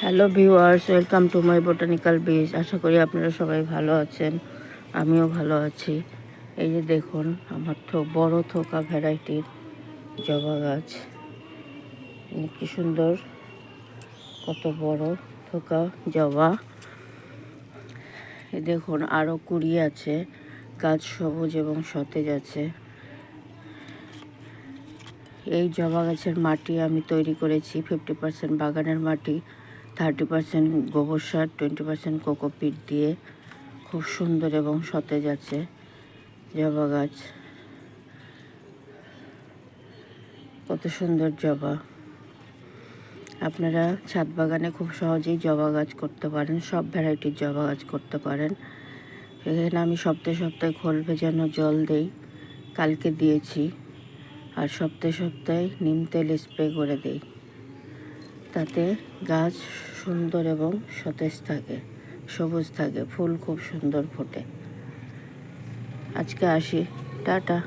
Hello viewers, welcome to my botanical beach. আশা করি আপনারা সবাই ভালো আছেন, আমিও ভালো আছি। এই যে দেখুন, আমার বড় থোকা ভ্যারাইটির জবা গাছ, কি সুন্দর, কত বড় থোকা জবা। দেখুন আরও কুড়ি আছে, গাছ সবুজ এবং সতেজ আছে। এই জবা গাছের মাটি আমি তৈরি করেছি 50% বাগানের মাটি, 30% গোবর সার, 20% কোকোপিট দিয়ে। খুব সুন্দর এবং সতেজ আছে জবা গাছ। কত সুন্দর জবা! আপনারা ছাদ বাগানে খুব সহজেই জবা গাছ করতে পারেন, সব ভ্যারাইটির জবা গাছ করতে পারেন। এখানে আমি সপ্তাহে সপ্তাহে খোল ভেজানো জল দেই, কালকে দিয়েছি। আর সপ্তাহে সপ্তাহে নিম তেল স্প্রে করে দেই, তাতে গাছ সুন্দর এবং সতেজ থাকে, সবুজ থাকে, ফুল খুব সুন্দর ফোটে। আজকে আসি, টাটা।